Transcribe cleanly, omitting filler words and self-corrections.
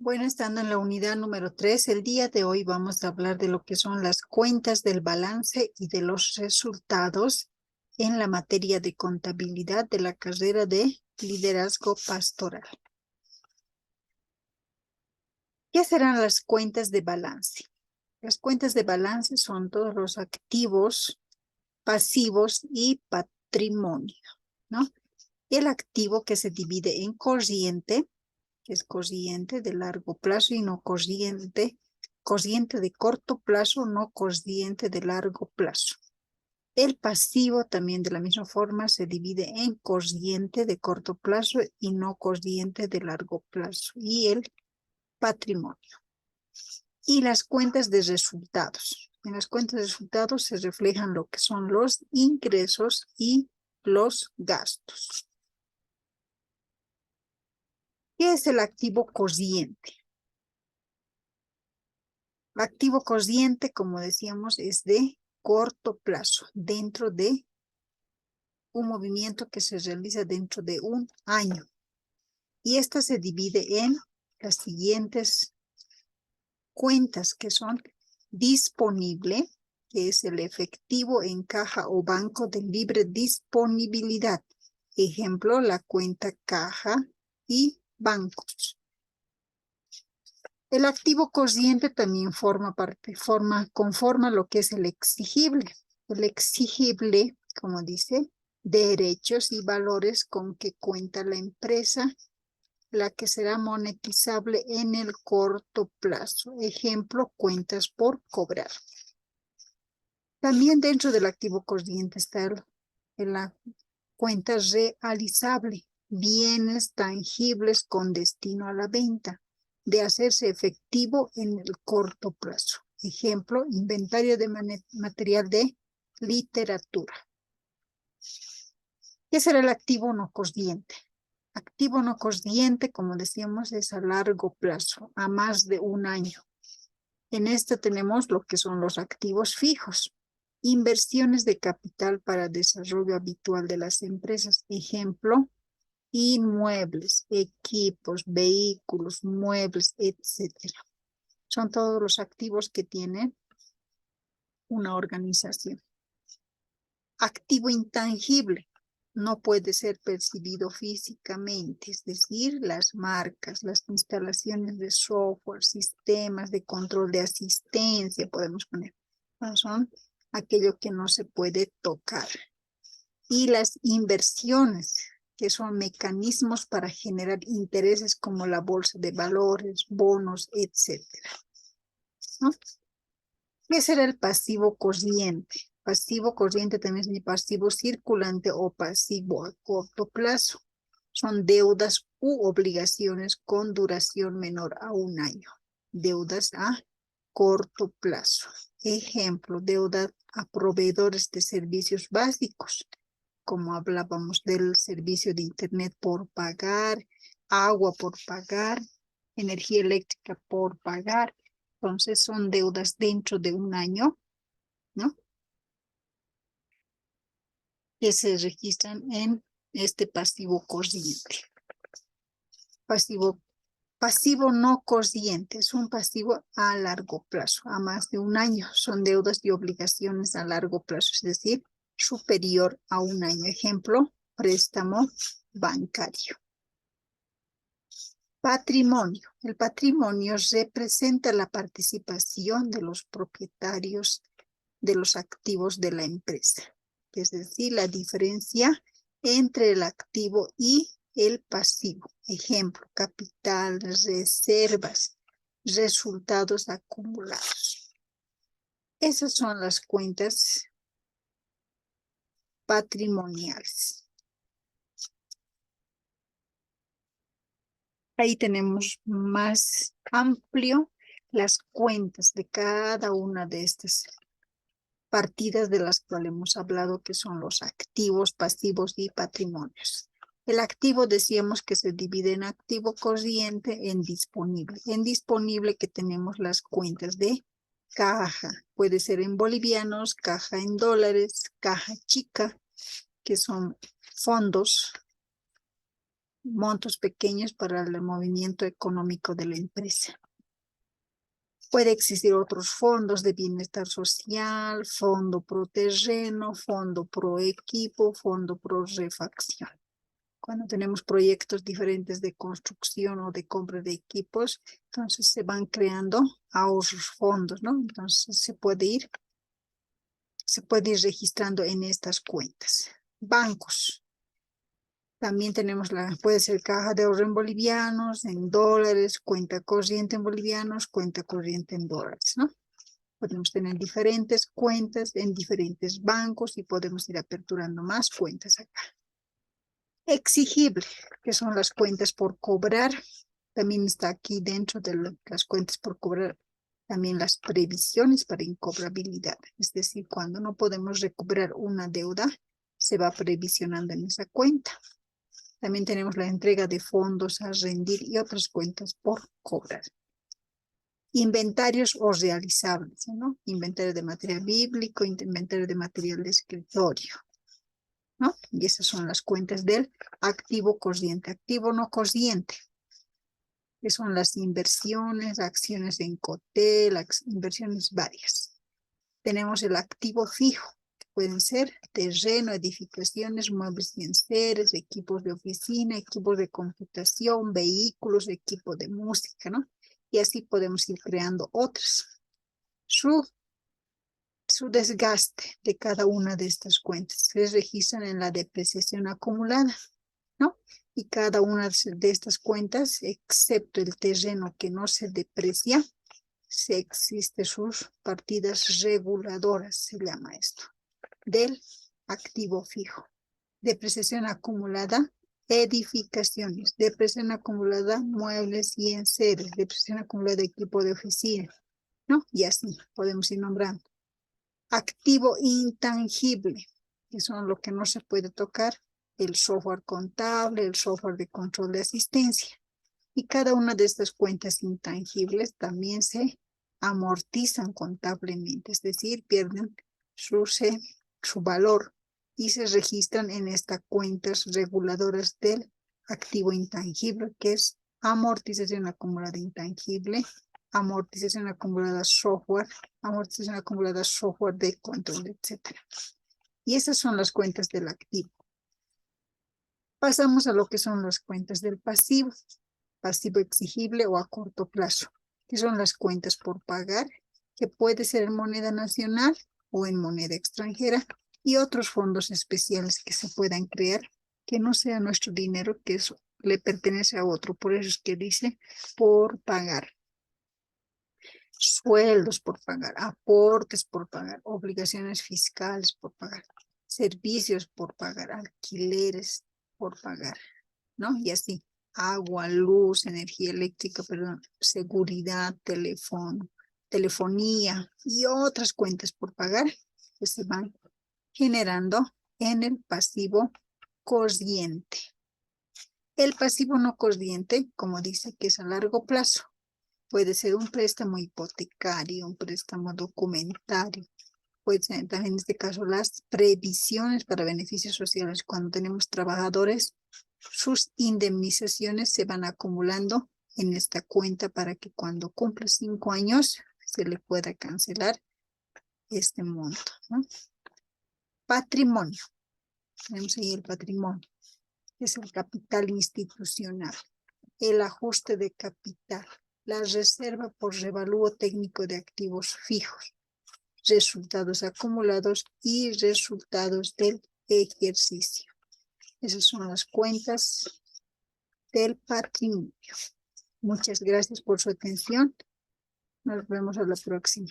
Bueno, estando en la unidad número 3, el día de hoy vamos a hablar de lo que son las cuentas del balance y de los resultados en la materia de contabilidad de la carrera de liderazgo pastoral. ¿Qué serán las cuentas de balance? Las cuentas de balance son todos los activos, pasivos y patrimonio, ¿no? El activo que se divide en corriente, que es corriente de largo plazo y no corriente de corto plazo, no corriente de largo plazo. El pasivo también de la misma forma se divide en corriente de corto plazo y no corriente de largo plazo. Y el patrimonio. Y las cuentas de resultados. En las cuentas de resultados se reflejan lo que son los ingresos y los gastos. ¿Qué es el activo corriente? Activo corriente, como decíamos, es de corto plazo, dentro de un movimiento que se realiza dentro de un año. Y esta se divide en las siguientes cuentas, que son disponible, que es el efectivo en caja o banco de libre disponibilidad. Ejemplo, la cuenta caja y bancos. El activo corriente también conforma lo que es el exigible. El exigible, como dice, derechos y valores con que cuenta la empresa, la que será monetizable en el corto plazo. Ejemplo, cuentas por cobrar. También dentro del activo corriente está la cuenta realizable, bienes tangibles con destino a la venta, de hacerse efectivo en el corto plazo. Ejemplo, inventario de material de literatura. ¿Qué será el activo no corriente? Activo no corriente, como decíamos, es a largo plazo, a más de un año. En este tenemos lo que son los activos fijos. Inversiones de capital para desarrollo habitual de las empresas. Ejemplo, inmuebles, equipos, vehículos, muebles, etcétera. Son todos los activos que tiene una organización. Activo intangible. No puede ser percibido físicamente, es decir, las marcas, las instalaciones de software, sistemas de control de asistencia, podemos poner. Son aquello que no se puede tocar. Y las inversiones, que son mecanismos para generar intereses como la bolsa de valores, bonos, etcétera, ¿no? ¿Qué será el pasivo corriente? Pasivo corriente también es pasivo circulante o pasivo a corto plazo. Son deudas u obligaciones con duración menor a un año. Deudas a corto plazo. Ejemplo, deuda a proveedores de servicios básicos, como hablábamos del servicio de internet por pagar, agua por pagar, energía eléctrica por pagar. Entonces son deudas dentro de un año, ¿no? Que se registran en este pasivo corriente. Pasivo no corriente es un pasivo a largo plazo, a más de un año. Son deudas y obligaciones a largo plazo, es decir, superior a un año. Ejemplo, préstamo bancario. Patrimonio. El patrimonio representa la participación de los propietarios de los activos de la empresa, es decir, la diferencia entre el activo y el pasivo. Ejemplo, capital, reservas, resultados acumulados. Esas son las cuentas patrimoniales. Ahí tenemos más amplio las cuentas de cada una de estas partidas de las cuales hemos hablado, que son los activos, pasivos y patrimonios. El activo decíamos que se divide en activo corriente, en disponible. En disponible que tenemos las cuentas de caja, puede ser en bolivianos, caja en dólares, caja chica, que son fondos montos pequeños para el movimiento económico de la empresa. Puede existir otros fondos de bienestar social, fondo pro terreno, fondo pro equipo, fondo pro refacción. Cuando tenemos proyectos diferentes de construcción o de compra de equipos, entonces se van creando ahorros, fondos, ¿no? Entonces se puede ir registrando en estas cuentas. Bancos. También tenemos puede ser caja de ahorro en bolivianos, en dólares, cuenta corriente en bolivianos, cuenta corriente en dólares, ¿no? Podemos tener diferentes cuentas en diferentes bancos y podemos ir aperturando más cuentas acá. Exigible, que son las cuentas por cobrar. También está aquí dentro de las cuentas por cobrar también las previsiones para incobrabilidad. Es decir, cuando no podemos recuperar una deuda, se va previsionando en esa cuenta. También tenemos la entrega de fondos a rendir y otras cuentas por cobrar. Inventarios o realizables, ¿no? Inventario de material bíblico, inventario de material de escritorio, ¿no? Y esas son las cuentas del activo corriente. Activo no corriente, que son las inversiones, acciones en Cotel, inversiones varias. Tenemos el activo fijo, que pueden ser terreno, edificaciones, muebles y enseres, equipos de oficina, equipos de computación, vehículos, equipo de música, ¿no? Y así podemos ir creando otras. Su desgaste de cada una de estas cuentas se registran en la depreciación acumulada, ¿no? Y cada una de estas cuentas, excepto el terreno que no se deprecia, existen sus partidas reguladoras, se llama esto, del activo fijo. Depreciación acumulada, edificaciones, depreciación acumulada, muebles y enseres, depreciación acumulada, equipo de oficina, ¿no? Y así podemos ir nombrando. Activo intangible, que son lo que no se puede tocar, el software contable, el software de control de asistencia. Y cada una de estas cuentas intangibles también se amortizan contablemente, es decir, pierden su valor y se registran en estas cuentas reguladoras del activo intangible, que es amortización acumulada intangible, amortización acumulada software de control, etc. Y esas son las cuentas del activo. Pasamos a lo que son las cuentas del pasivo. Pasivo exigible o a corto plazo, que son las cuentas por pagar, que puede ser en moneda nacional o en moneda extranjera, y otros fondos especiales que se puedan crear, que no sea nuestro dinero, que eso le pertenece a otro. Por eso es que dice por pagar. Sueldos por pagar, aportes por pagar, obligaciones fiscales por pagar, servicios por pagar, alquileres por pagar, ¿no? Y así. Agua, luz, energía eléctrica, perdón, seguridad, telefonía y otras cuentas por pagar que se van generando en el pasivo corriente. El pasivo no corriente, como dice, que es a largo plazo. Puede ser un préstamo hipotecario, un préstamo documentario. Puede ser también en este caso las previsiones para beneficios sociales. Cuando tenemos trabajadores, sus indemnizaciones se van acumulando en esta cuenta para que cuando cumpla 5 años se le pueda cancelar este monto, ¿no? Patrimonio. Tenemos ahí el patrimonio. Es el capital institucional, el ajuste de capital, la reserva por revalúo técnico de activos fijos, resultados acumulados y resultados del ejercicio. Esas son las cuentas del patrimonio. Muchas gracias por su atención. Nos vemos a la próxima.